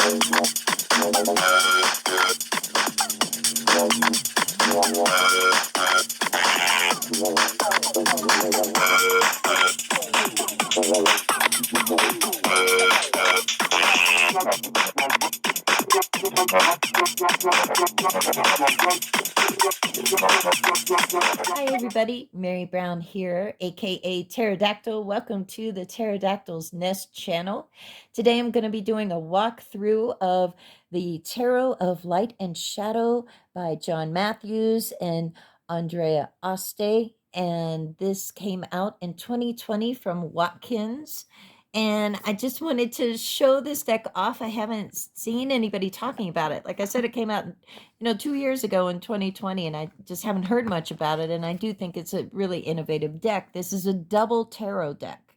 Hi everybody, Mary Brown here, aka Pterodactyl. Welcome to the Pterodactyl's Nest channel. Today I'm going to be doing a walkthrough of the Tarot of Light and Shadow by John Matthews and Andrea Aste. And this came out in 2020 from Watkins. And I just wanted to show this deck off. I haven't seen anybody talking about it. Like I said, it came out 2 years ago in 2020, and I just haven't heard much about it. And I do think it's a really innovative deck. This is a double tarot deck.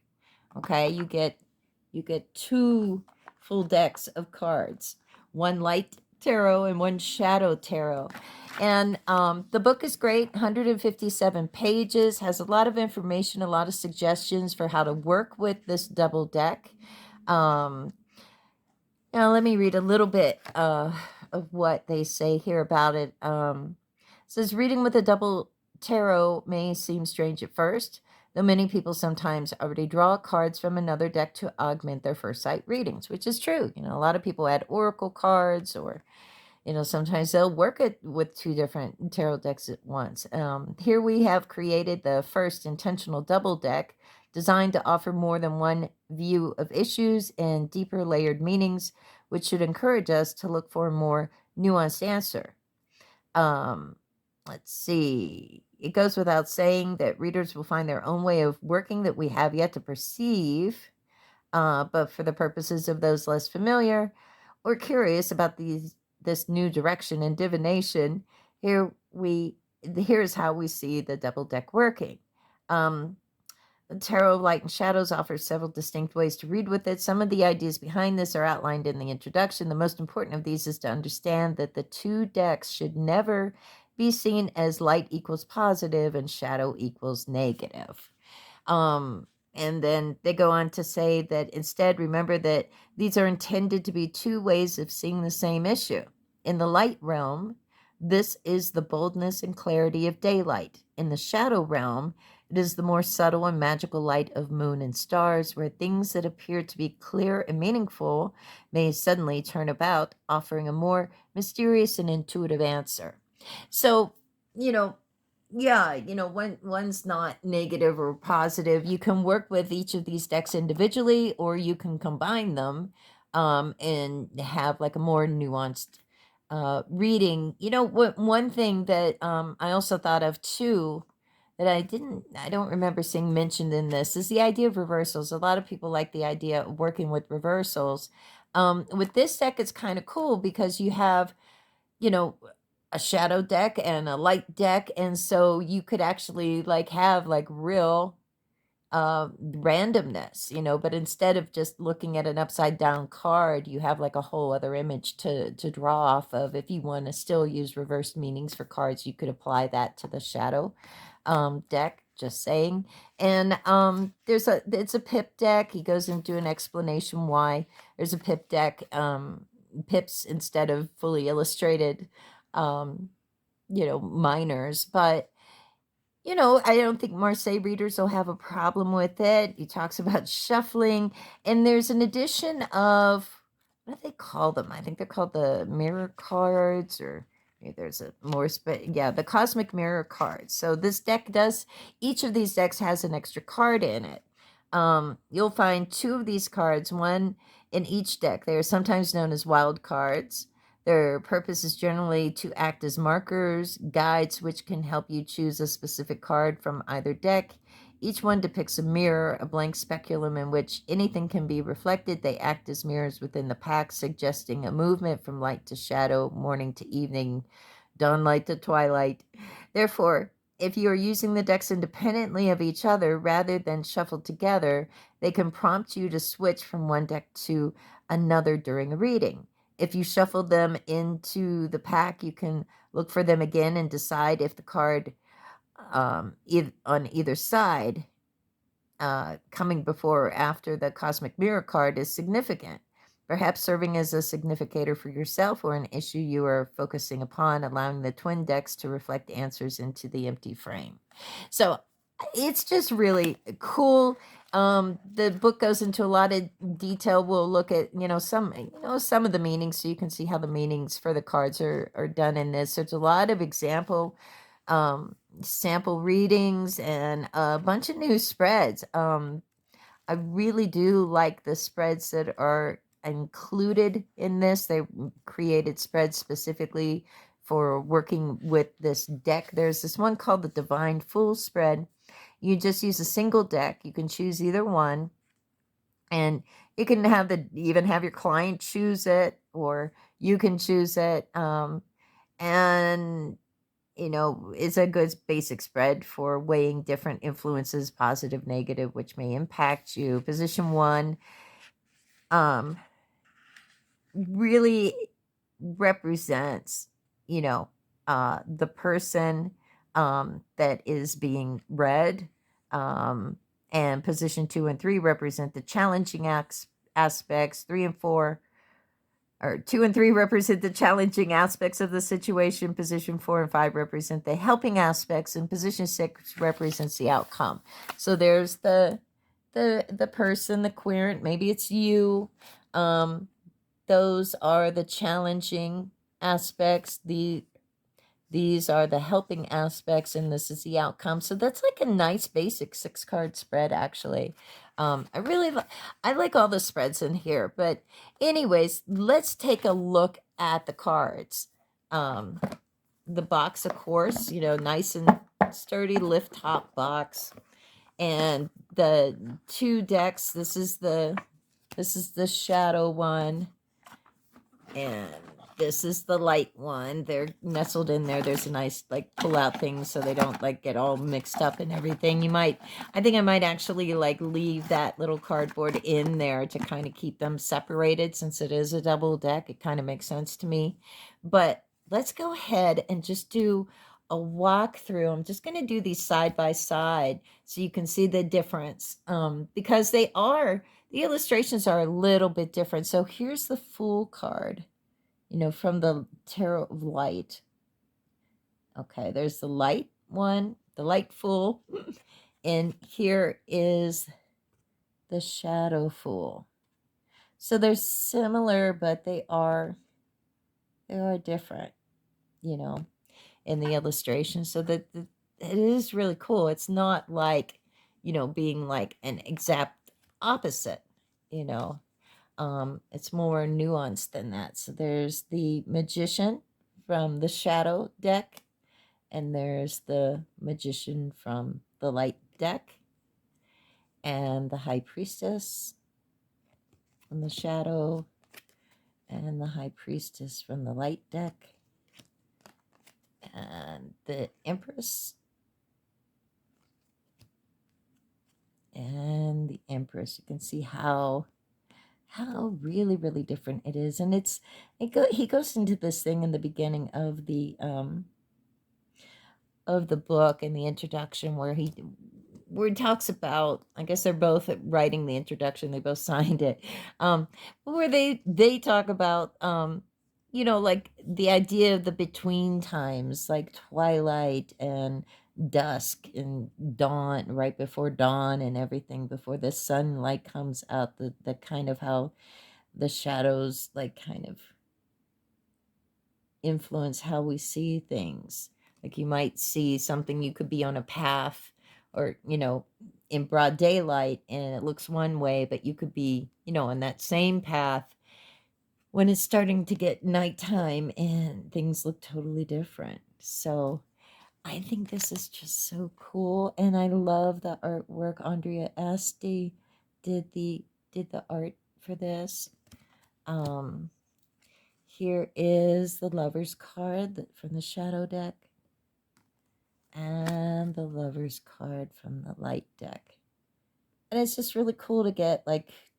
Okay, you get two full decks of cards, one light tarot and one shadow tarot. And the book is great, 157 pages, has a lot of information, a lot of suggestions for how to work with this double deck. Now let me read a little bit of what they say here about it. It says, reading with a double tarot may seem strange at first, though many people sometimes already draw cards from another deck to augment their first sight readings, which is true. A lot of people add oracle cards, or sometimes they'll work it with two different tarot decks at once. Here we have created the first intentional double deck designed to offer more than one view of issues and deeper layered meanings, which should encourage us to look for a more nuanced answer. Let's see. It goes without saying that readers will find their own way of working that we have yet to perceive, but for the purposes of those less familiar or curious about this new direction in divination, here's how we see the double deck working. The Tarot of Light and Shadows offers several distinct ways to read with it. Some of the ideas behind this are outlined in the introduction. The most important of these is to understand that the two decks should never be seen as light equals positive and shadow equals negative. And then they go on to say that instead, remember that these are intended to be two ways of seeing the same issue. In the light realm, this is the boldness and clarity of daylight. In the shadow realm, it is the more subtle and magical light of moon and stars, where things that appear to be clear and meaningful may suddenly turn about, offering a more mysterious and intuitive answer. So, when one's not negative or positive, you can work with each of these decks individually, or you can combine them and have like a more nuanced reading. One thing that I also thought of too, that I don't remember seeing mentioned in this, is the idea of reversals. A lot of people like the idea of working with reversals. With this deck, it's kind of cool because you have, a shadow deck and a light deck, and so you could actually have real randomness, but instead of just looking at an upside down card, you have like a whole other image to draw off of. If you want to still use reversed meanings for cards, you could apply that to the shadow deck, just saying. And it's a pip deck. He goes into an explanation why there's a pip deck, pips instead of fully illustrated minors. But I don't think Marseille readers will have a problem with it. He talks about shuffling, and there's an edition of, what do they call them? I think they're called the mirror cards, or maybe there's a more the cosmic mirror cards. So this deck each of these decks has an extra card in it. You'll find two of these cards, one in each deck. They are sometimes known as wild cards. Their purpose is generally to act as markers, guides, which can help you choose a specific card from either deck. Each one depicts a mirror, a blank speculum in which anything can be reflected. They act as mirrors within the pack, suggesting a movement from light to shadow, morning to evening, dawnlight to twilight. Therefore, if you are using the decks independently of each other rather than shuffled together, they can prompt you to switch from one deck to another during a reading. If you shuffle them into the pack, you can look for them again and decide if the card on either side, coming before or after the cosmic mirror card, is significant. perhaps serving as a significator for yourself or an issue you are focusing upon, allowing the twin decks to reflect answers into the empty frame. So it's just really cool. The book goes into a lot of detail. We'll look at, some of the meanings, so you can see how the meanings for the cards are done in this. There's a lot of sample readings and a bunch of new spreads. I really do like the spreads that are included in this. They created spreads specifically for working with this deck. There's this one called the Divine Fool spread. You just use a single deck. You can choose either one, and you can even have your client choose it, or you can choose it. And it's a good basic spread for weighing different influences, positive, negative, which may impact you. Position 1 really represents, the person that is being read. And position 2 and 3 represent the challenging aspects. 3 and 4 or 2 and 3 represent the challenging aspects of the situation. Position 4 and 5 represent the helping aspects, and position 6 represents the outcome. So there's the person, the querent, maybe it's you. Those are the challenging aspects. These are the helping aspects, and this is the outcome. So that's like a nice basic 6-card spread, actually. I like all the spreads in here. But anyways, let's take a look at the cards. The box, of course, nice and sturdy lift top box. And the 2 decks, this is the shadow one, and this is the light one. They're nestled in there. There's a nice pull out thing so they don't get all mixed up and everything. I think I might actually leave that little cardboard in there to kind of keep them separated, since it is a double deck. It kind of makes sense to me. But let's go ahead and just do a walkthrough. I'm just going to do these side by side so you can see the difference, because the illustrations are a little bit different. So here's the Fool card, from the Tarot of Light. Okay, there's the light one, the light Fool. And here is the Shadow Fool. So they're similar, but they are different, in the illustration. So that it is really cool. It's not being an exact opposite, it's more nuanced than that. So there's the Magician from the Shadow deck, and there's the Magician from the Light deck, and the High Priestess from the Shadow, and the High Priestess from the Light deck, and the Empress, and the Empress. You can see how really, really different it is. And he goes into this thing in the beginning of the book, in the introduction, where he talks about, I guess they're both writing the introduction, they both signed it, where they talk about the idea of the between times, like twilight and dusk and dawn, right before dawn, and everything before the sunlight comes out, the kind of how the shadows kind of influence how we see things. Like you might see something, you could be on a path, or in broad daylight, and it looks one way, but you could be on that same path when it's starting to get nighttime and things look totally different. So I think this is just so cool, and I love the artwork. Andrea Aste did the art for this. Here is the Lover's card from the Shadow deck, and the Lover's card from the Light deck. And it's just really cool to get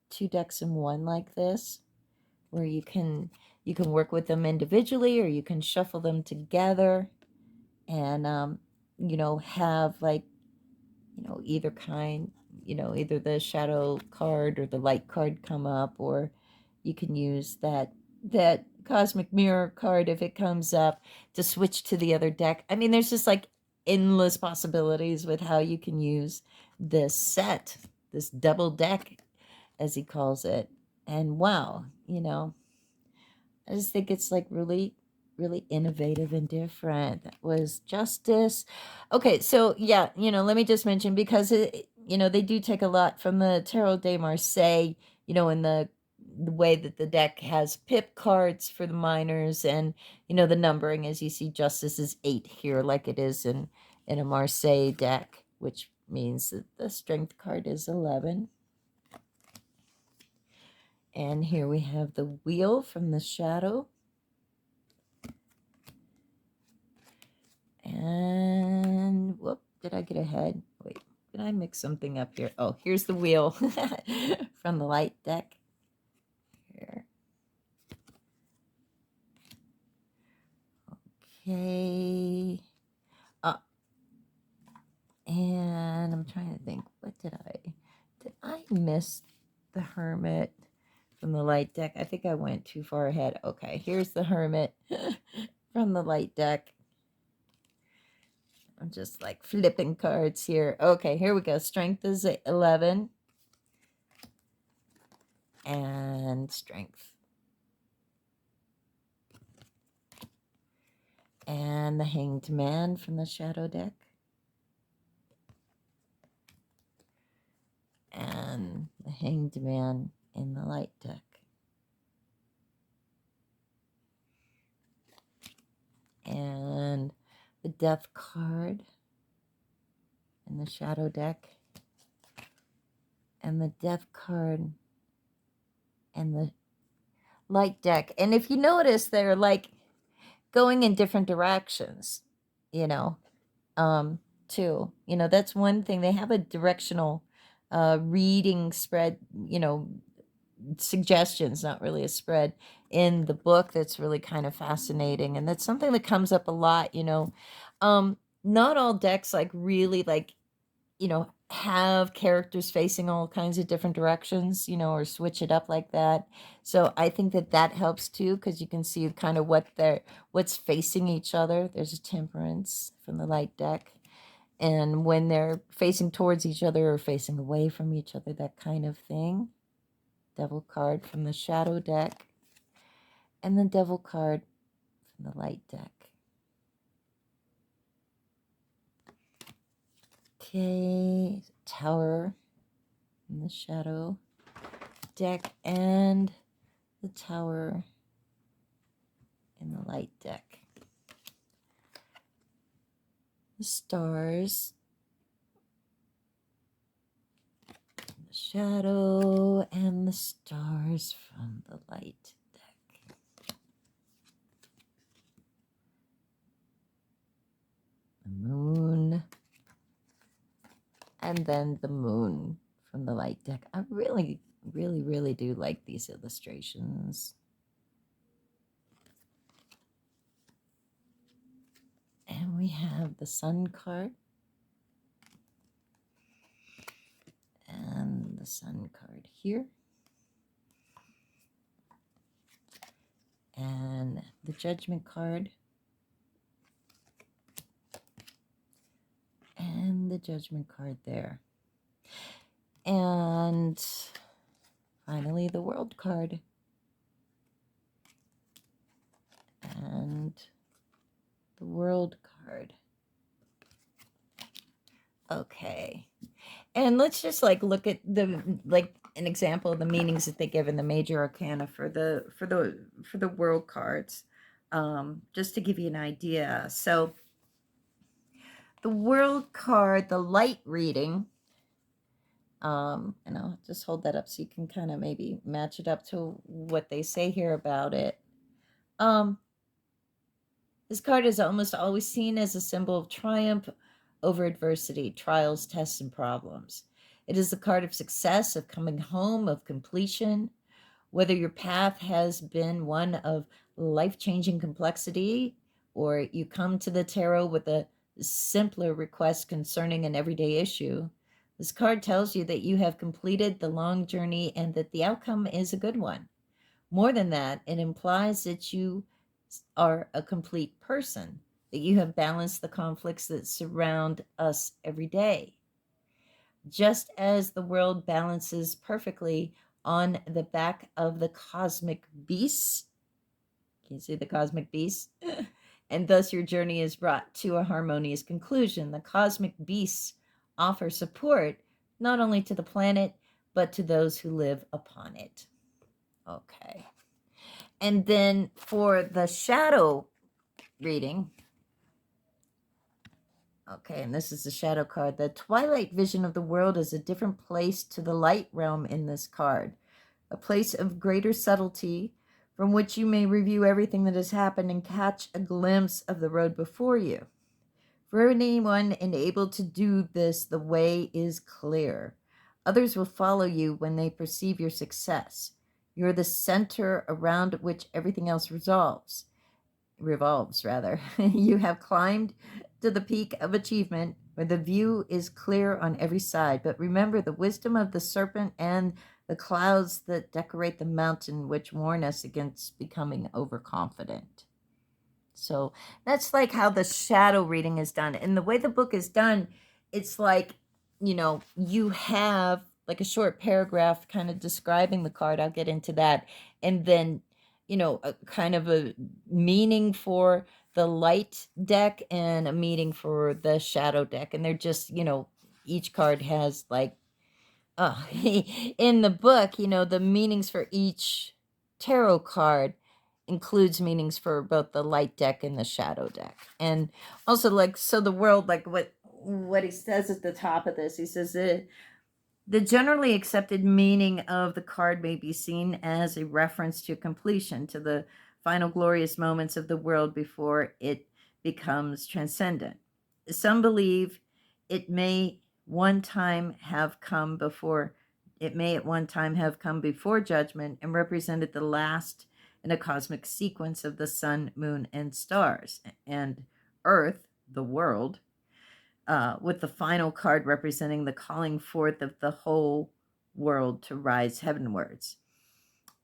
2 decks in one like this, where you can work with them individually, or you can shuffle them together, and have either kind, either the Shadow card or the Light card come up, or you can use that cosmic mirror card if it comes up to switch to the other deck. I mean, there's just like endless possibilities with how you can use this set, this double deck, as he calls it. And wow, I just think it's like really, really innovative and different. That was Justice. Okay, so yeah, let me just mention because they do take a lot from the Tarot de Marseille, in the way that the deck has pip cards for the minors, and the numbering, as you see, Justice is 8 here, like it is in a Marseille deck, which means that the strength card is 11. And here we have the wheel from the shadow. And whoop, did I get ahead? Wait, did I mix something up here? Oh, here's the wheel from the light deck. Here. Okay. And I'm trying to think, did I miss the Hermit from the light deck? I think I went too far ahead. Okay, here's the Hermit from the light deck. I'm just like flipping cards here. Okay, here we go. Strength is 11. And strength. And the Hanged Man from the shadow deck. And the Hanged Man in the light deck. And the Death card in the shadow deck. And the Death card in the light deck. And if you notice, they're like going in different directions, too. That's one thing. They have a directional reading spread, suggestions, not really a spread, in the book that's really kind of fascinating. And that's something that comes up a lot, not all decks like really like, have characters facing all kinds of different directions, or switch it up like that. So I think that helps too, because you can see kind of what's facing each other. There's a Temperance from the light deck. And when they're facing towards each other or facing away from each other, that kind of thing. Devil card from the shadow deck. And the Devil card from the light deck. Okay, Tower in the shadow deck and the Tower in the light deck. The Stars in the shadow and the Stars from the light deck. The Moon. And then the Moon from the light deck. I really, really, really do like these illustrations. And we have the Sun card. And the Sun card here. And the Judgment card. And the Judgment card there. And finally the World card. And the World card. Okay. And let's just like look at an example of the meanings that they give in the major arcana for the World cards. Just to give you an idea. So the World card, the light reading, and I'll just hold that up so you can kind of maybe match it up to what they say here about it. This card is almost always seen as a symbol of triumph over adversity, trials, tests, and problems. It is the card of success, of coming home, of completion. Whether your path has been one of life-changing complexity, or you come to the tarot with a simpler request concerning an everyday issue, this card tells you that you have completed the long journey and that the outcome is a good one. More than that, it implies that you are a complete person, that you have balanced the conflicts that surround us every day. Just as the world balances perfectly on the back of the cosmic beasts. Can you see the cosmic beasts? And thus your journey is brought to a harmonious conclusion. The cosmic beasts offer support not only to the planet, but to those who live upon it. Okay. And then for the shadow reading, okay, and this is the shadow card. The twilight vision of the world is a different place to the light realm in this card, a place of greater subtlety from which you may review everything that has happened and catch a glimpse of the road before you. For anyone enabled to do this, the way is clear. Others will follow you when they perceive your success. You're the center around which everything else revolves rather. You have climbed to the peak of achievement where the view is clear on every side. But remember the wisdom of the serpent and the clouds that decorate the mountain, which warn us against becoming overconfident. So that's like how the shadow reading is done. And the way the book is done, it's like, you have like a short paragraph kind of describing the card. I'll get into that. And then, a kind of a meaning for the light deck and a meaning for the shadow deck. And they're just, each card has like, in the book, the meanings for each tarot card includes meanings for both the light deck and the shadow deck. And also, like, so the world, like what he says at the top of this, he says the generally accepted meaning of the card may be seen as a reference to completion, to the final glorious moments of the world before it becomes transcendent. Some believe it may one time have come before judgment and represented the last in a cosmic sequence of the sun, moon, and stars, and Earth, the world, with the final card representing the calling forth of the whole world to rise heavenwards.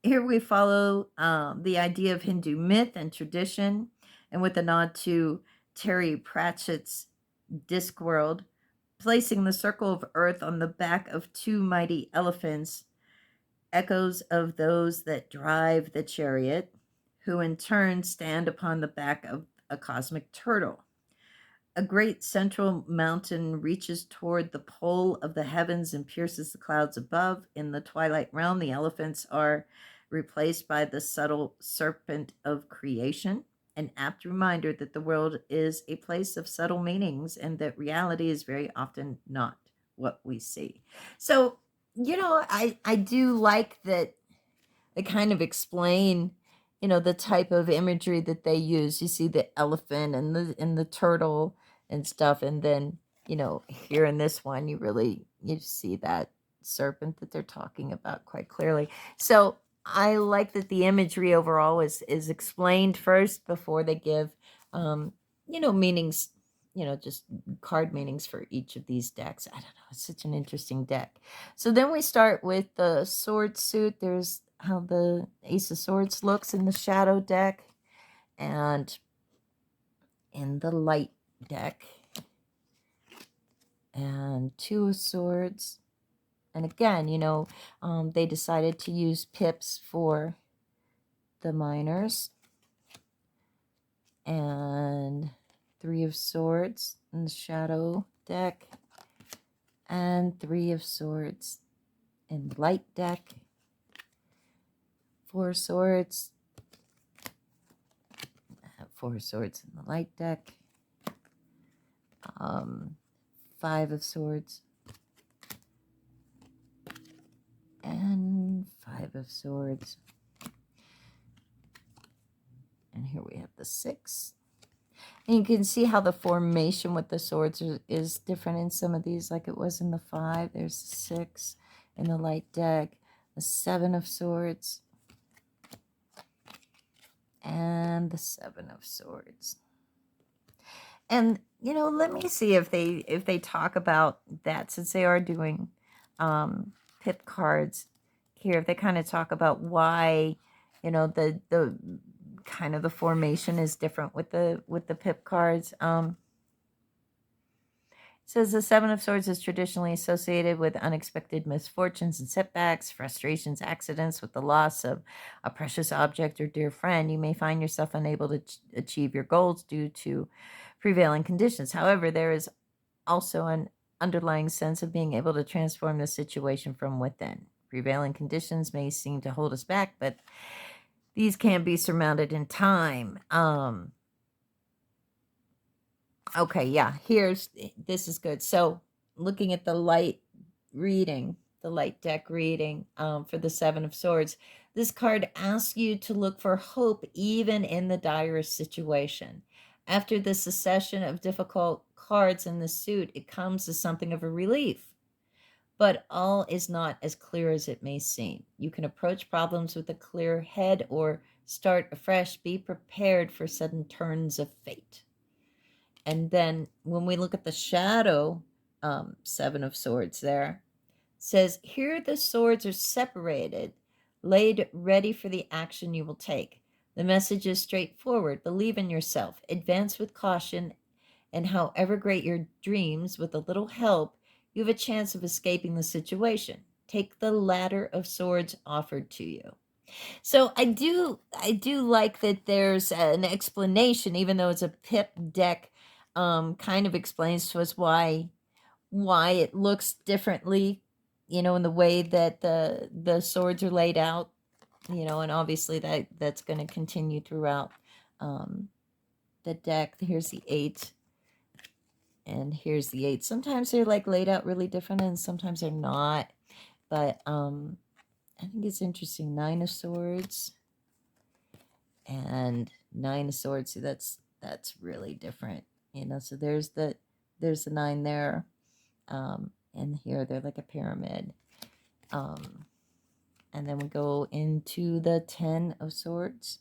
Here we follow the idea of Hindu myth and tradition, and with a nod to Terry Pratchett's Discworld, placing the circle of earth on the back of two mighty elephants, echoes of those that drive the chariot, who in turn stand upon the back of a cosmic turtle. A great central mountain reaches toward the pole of the heavens and pierces the clouds above. In the twilight realm, the elephants are replaced by the subtle serpent of creation, an apt reminder that the world is a place of subtle meanings and that reality is very often not what we see. So, I do like that they kind of explain, the type of imagery that they use. You see the elephant and the turtle and stuff, and then, here in this one, you see that serpent that they're talking about quite clearly. So I like that the imagery overall is explained first before they give, meanings, just card meanings for each of these decks. I don't know. It's such an interesting deck. So then we start with the sword suit. There's how the Ace of Swords looks in the shadow deck and in the light deck, and Two of Swords. And again, they decided to use pips for the minors, and Three of Swords in the shadow deck, and Three of Swords in the light deck, Four Swords, Four Swords in the light deck, Five of Swords, and Five of Swords. And here we have the Six. And you can see how the formation with the swords is different in some of these, like it was in the Five. There's the Six in the light deck, the Seven of Swords, and the Seven of Swords. And, let me see if they talk about that, since they are doing pip cards here, if they kind of talk about why, You know, the kind of the formation is different with the pip cards. It says the Seven of Swords is traditionally associated with unexpected misfortunes and setbacks, frustrations, accidents. With the loss of a precious object or dear friend, you may find yourself unable to achieve your goals due to prevailing conditions. However, there is also an underlying sense of being able to transform the situation from within. Prevailing conditions may seem to hold us back, but these can be surmounted in time. Okay, yeah, this is good. So looking at the light deck reading for the Seven of Swords, this card asks you to look for hope even in the direst situation. After the succession of difficult cards in the suit, it comes as something of a relief. But all is not as clear as it may seem. You can approach problems with a clear head or start afresh. Be prepared for sudden turns of fate. And then when we look at the shadow Seven of Swords there, says, here the swords are separated, laid ready for the action you will take. The message is straightforward. Believe in yourself. Advance with caution, and however great your dreams, with a little help, you have a chance of escaping the situation. Take the ladder of swords offered to you. So I do like that there's an explanation, even though it's a pip deck, kind of explains to us why it looks differently, you know, in the way that the swords are laid out, you know, and obviously that's going to continue throughout the deck. Here's the 8. And here's the 8. Sometimes they're like laid out really different and sometimes they're not. But I think it's interesting. 9 of Swords and 9 of Swords. So that's really different. You know, so there's the 9 there. And here they're like a pyramid. And then we go into the 10 of Swords.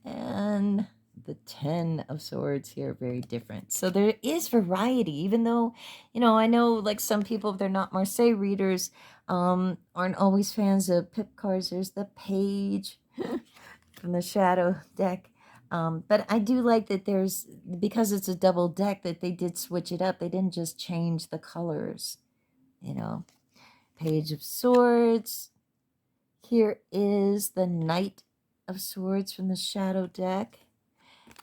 And the 10 of Swords here, very different. So there is variety, even though, you know, I know like some people, if they're not Marseille readers, aren't always fans of pip cards. There's the Page from the Shadow deck. But I do like that there's, because it's a double deck, that they did switch it up. They didn't just change the colors, you know. Page of Swords. Here is the Knight of Swords from the Shadow deck.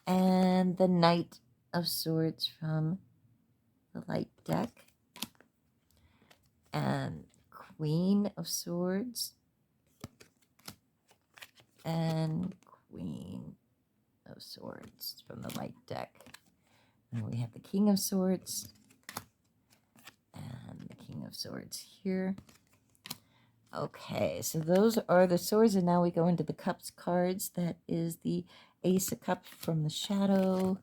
And the Knight of Swords from the Light deck. And Queen of Swords. And Queen of Swords from the Light deck. And we have the King of Swords. And the King of Swords here. Okay, so those are the swords, and now we go into the Cups cards. That is the Ace of Cups from the Shadow,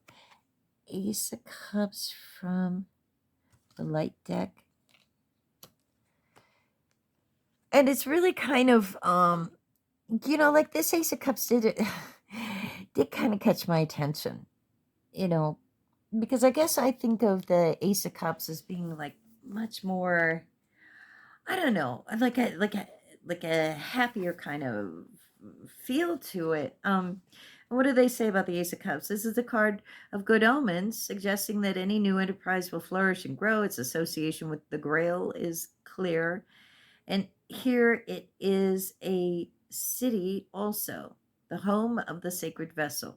Ace of Cups from the Light deck. And it's really kind of, you know, like this Ace of Cups did kind of catch my attention, you know, because I guess I think of the Ace of Cups as being like much more, I don't know, like a happier kind of feel to it. What do they say about the Ace of Cups? This is a card of good omens, suggesting that any new enterprise will flourish and grow. Its association with the Grail is clear. And here it is a city also, the home of the sacred vessel.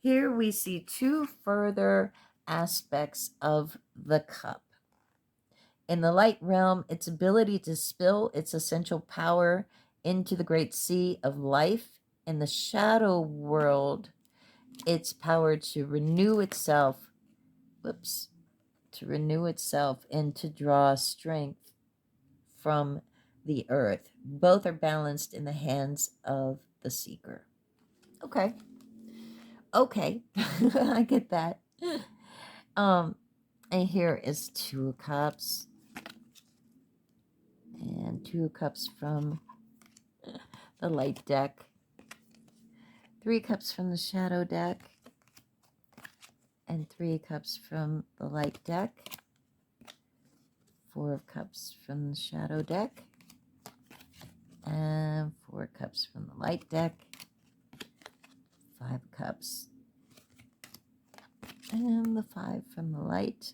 Here we see 2 further aspects of the cup. In the light realm, its ability to spill its essential power into the great sea of life. In the shadow world, its power to renew itself, and to draw strength from the earth. Both are balanced in the hands of the seeker. Okay. I get that. And here is 2 of Cups. And 2 of Cups from the Light deck. 3 Cups from the Shadow deck. And 3 Cups from the Light deck. 4 of Cups from the Shadow deck. And 4 cups from the light deck. 5 cups. And the 5 from the light.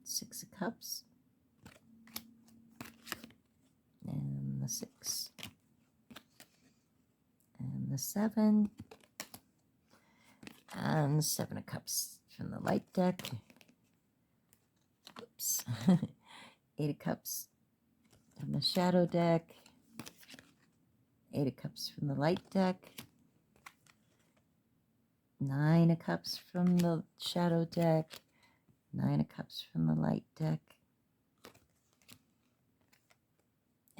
6 of cups. And the 6. And the 7. And 7 of cups from the light deck. Oops. 8 of cups from the shadow deck. 8 of cups from the light deck. 9 of cups from the shadow deck. 9 of cups from the light deck.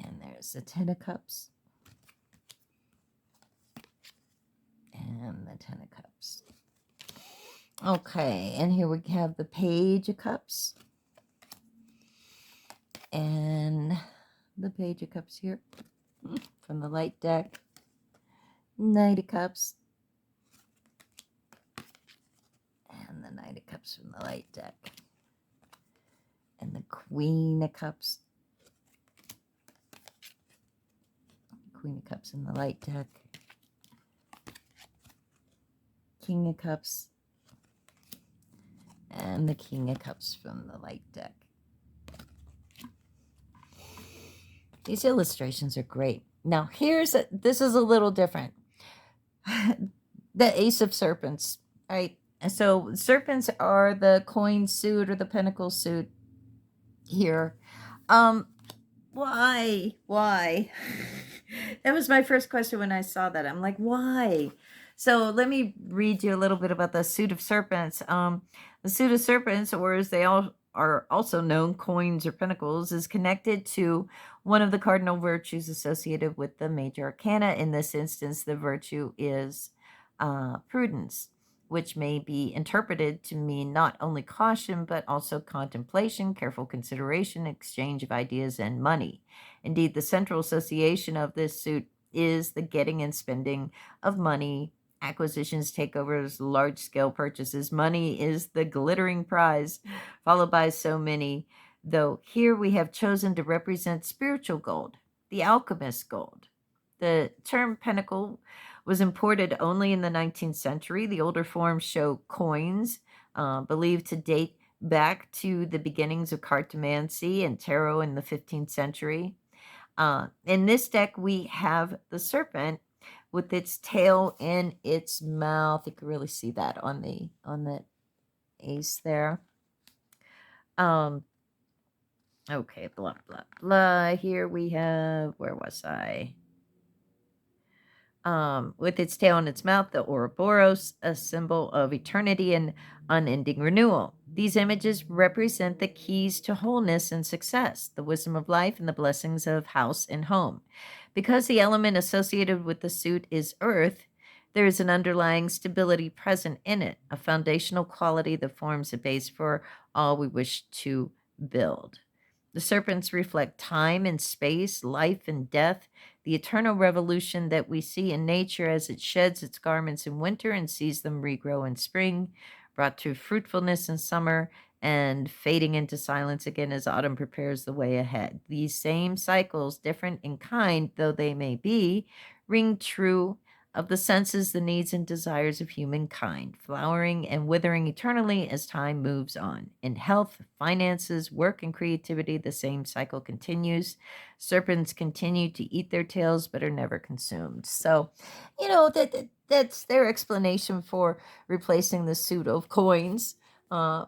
And there's the 10 of cups. And the 10 of cups. Okay, and here we have the page of cups. And the page of cups here from the light deck. Knight of cups. And the Knight of cups from the light deck. And the Queen of cups. Queen of cups in the light deck. King of cups. And the King of cups from the light deck. These illustrations are great. Now this is a little different. The Ace of Serpents, right? So serpents are the coin suit or the pentacle suit here. Why? That was my first question when I saw that. I'm like, why? So let me read you a little bit about the Suit of Serpents. The Suit of Serpents, or as they all are also known, coins or pentacles, is connected to one of the cardinal virtues associated with the major arcana. In this instance, the virtue is prudence, which may be interpreted to mean not only caution, but also contemplation, careful consideration, exchange of ideas, and money. Indeed, the central association of this suit is the getting and spending of money, acquisitions, takeovers, large-scale purchases. Money is the glittering prize, followed by so many, though here we have chosen to represent spiritual gold, the alchemist gold. The term pentacle was imported only in the 19th century. The older forms show coins, believed to date back to the beginnings of cartomancy and tarot in the 15th century. In this deck, we have the serpent with its tail in its mouth. You can really see that on the ace there. Okay, blah, blah, blah. Here we have, where was I? With its tail in its mouth, the Ouroboros, a symbol of eternity and unending renewal. These images represent the keys to wholeness and success, the wisdom of life, and the blessings of house and home. Because the element associated with the suit is earth, there is an underlying stability present in it, a foundational quality that forms a base for all we wish to build. The serpents reflect time and space, life and death, the eternal revolution that we see in nature as it sheds its garments in winter and sees them regrow in spring, brought to fruitfulness in summer, and fading into silence again as autumn prepares the way ahead. These same cycles, different in kind though they may be, ring true of the senses, the needs, and desires of humankind, flowering and withering eternally as time moves on. In health, finances, work, and creativity, the same cycle continues. Serpents continue to eat their tails but are never consumed. So, that's their explanation for replacing the suit of coins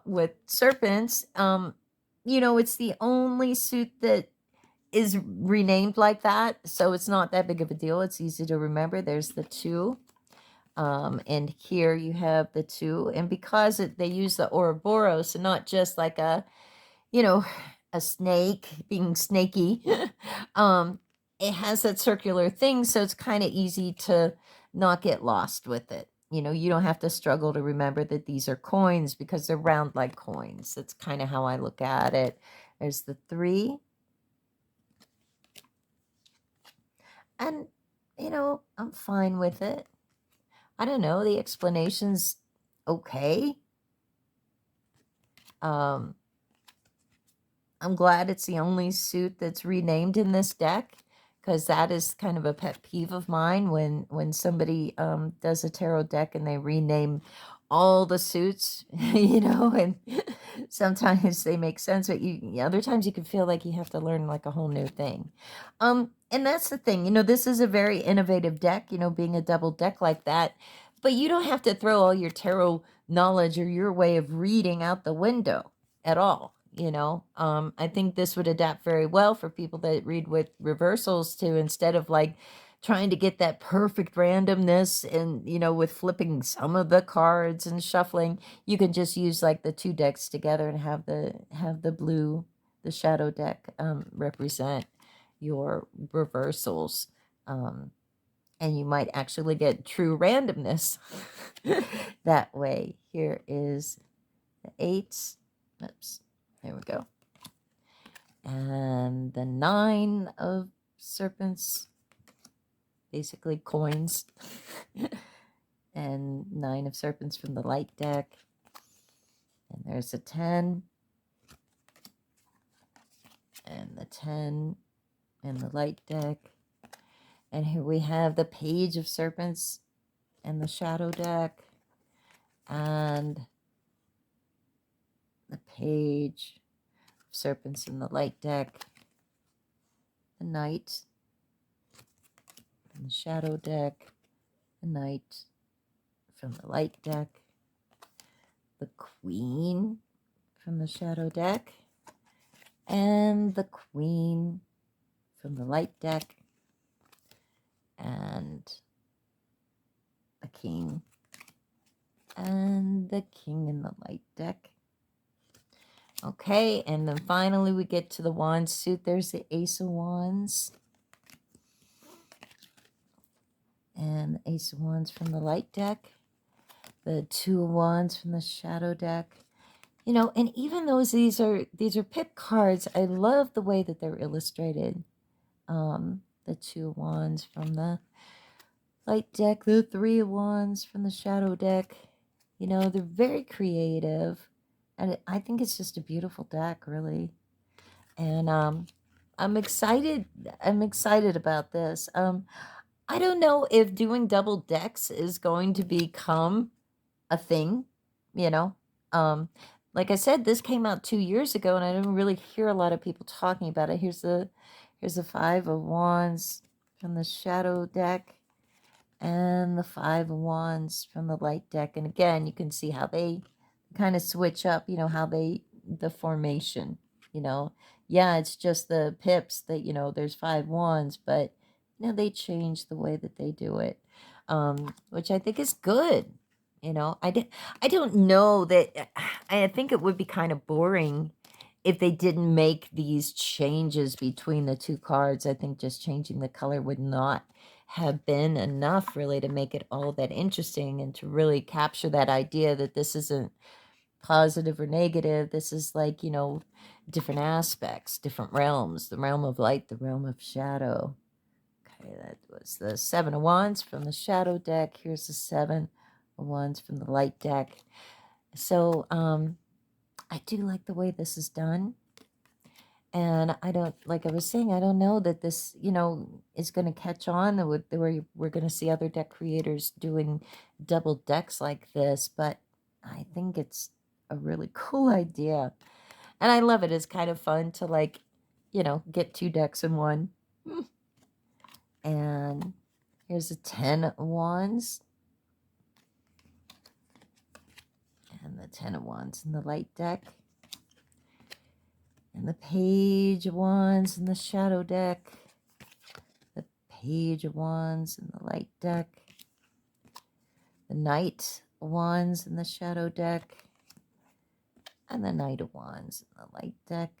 with serpents. It's the only suit that is renamed like that, so it's not that big of a deal. It's easy to remember. There's the 2, and here you have the 2, and because they use the Ouroboros and not just like a snake being snaky, it has that circular thing, so it's kind of easy to not get lost with it. You don't have to struggle to remember that these are coins because they're round like coins. That's kind of how I look at it. There's the 3. And, I'm fine with it. I don't know. The explanation's okay. I'm glad it's the only suit that's renamed in this deck, because that is kind of a pet peeve of mine when somebody does a tarot deck and they rename all the suits, and sometimes they make sense, but other times you can feel like you have to learn like a whole new thing. And that's the thing, this is a very innovative deck, being a double deck like that, but you don't have to throw all your tarot knowledge or your way of reading out the window at all. I think this would adapt very well for people that read with reversals too, instead of like trying to get that perfect randomness and, with flipping some of the cards and shuffling. You can just use like the two decks together and have the blue, the shadow deck represent your reversals. And you might actually get true randomness that way. Here is the 8. Oops. There we go. And the 9 of serpents, basically coins. And 9 of serpents from the light deck. And there's a 10. And the 10 in the light deck. And here we have the page of serpents and the shadow deck. And the page of serpents in the light deck. The knight from the shadow deck. The knight from the light deck. The queen from the shadow deck. And the queen from the light deck. And the king. And the king in the light deck. Okay, and then finally we get to the wand suit. There's the Ace of Wands. And the Ace of Wands from the light deck. The 2 of Wands from the shadow deck. And even though these are pip cards, I love the way that they're illustrated. The 2 of Wands from the light deck. The 3 of Wands from the shadow deck. They're very creative. And I think it's just a beautiful deck, really. And I'm excited. I'm excited about this. I don't know if doing double decks is going to become a thing, you know. Like I said, this came out 2 years ago, and I didn't really hear a lot of people talking about it. Here's the 5 of Wands from the shadow deck. And the 5 of Wands from the light deck. And again, you can see how they kind of switch up, how the formation, Yeah, it's just the pips that, there's 5 wands, but, they change the way that they do it, which I think is good. I don't know that, I think it would be kind of boring if they didn't make these changes between the 2 cards. I think just changing the color would not have been enough really to make it all that interesting and to really capture that idea that this isn't positive or negative. This is like, different aspects, different realms, the realm of light, the realm of shadow. Okay, that was the 7 of Wands from the shadow deck. Here's the 7 of Wands from the light deck. So, I do like the way this is done. And I don't, like I was saying, I don't know that this, is going to catch on, where we're going to see other deck creators doing double decks like this. But I think it's a really cool idea. And I love it. It's kind of fun to, like, get 2 decks in one. And here's a 10 of Wands. And the 10 of Wands in the light deck. And the Page of Wands in the shadow deck. The Page of Wands in the light deck. The Knight of Wands in the shadow deck. And the Knight of Wands in the light deck.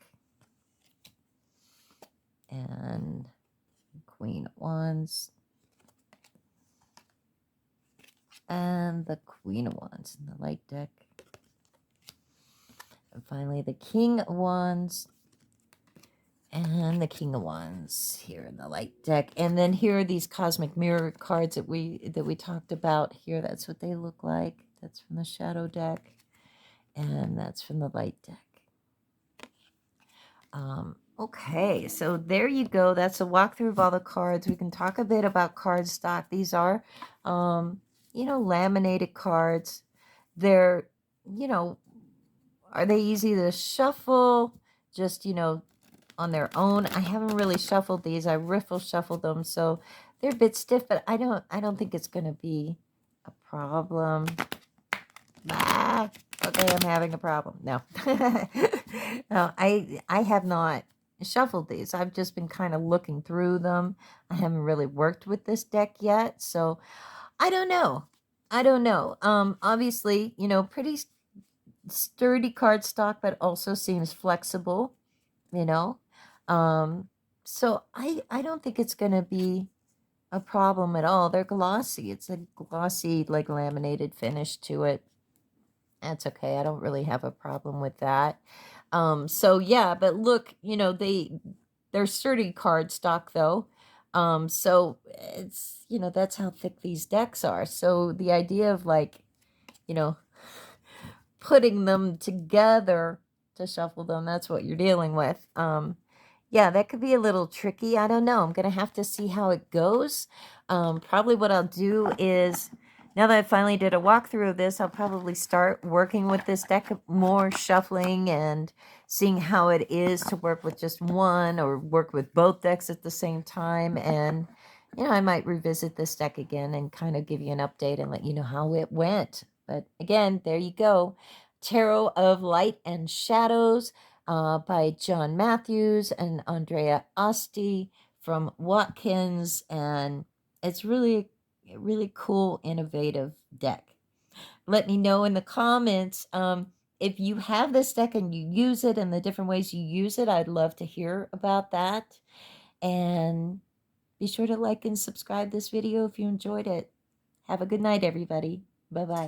And Queen of Wands. And the Queen of Wands in the light deck. And finally, the King of Wands and the King of Wands here in the light deck. And then here are these cosmic mirror cards that we talked about here. That's what they look like. That's from the shadow deck, and that's from the light deck. Okay, so there you go. That's a walkthrough of all the cards. We can talk a bit about cardstock. These are, laminated cards. They're, you know, are they easy to shuffle? Just, on their own. I haven't really shuffled these. I riffle shuffled them, so they're a bit stiff, but I don't think it's gonna be a problem. Ah, okay, I'm having a problem. No. No, I have not shuffled these. I've just been kind of looking through them. I haven't really worked with this deck yet, so I don't know. I don't know. Obviously, pretty sturdy cardstock, but also seems flexible, you know. So I don't think it's gonna be a problem at all. They're glossy. It's a glossy, like laminated finish to it. That's okay. I don't really have a problem with that. So yeah, but look, they're sturdy cardstock though. So it's, that's how thick these decks are. So the idea of like, you know, putting them together to shuffle them, that's what you're dealing with. Yeah, that could be a little tricky. I don't know. I'm going to have to see how it goes. Probably what I'll do is, now that I finally did a walkthrough of this, I'll probably start working with this deck more, shuffling and seeing how it is to work with just one or work with both decks at the same time. And, I might revisit this deck again and kind of give you an update and let you know how it went. But again, there you go. Tarot of Light and Shadows by John Matthews and Andrea Aste from Watkins. And it's really, really cool, innovative deck. Let me know in the comments if you have this deck and you use it and the different ways you use it. I'd love to hear about that. And be sure to like and subscribe this video if you enjoyed it. Have a good night, everybody. Bye-bye.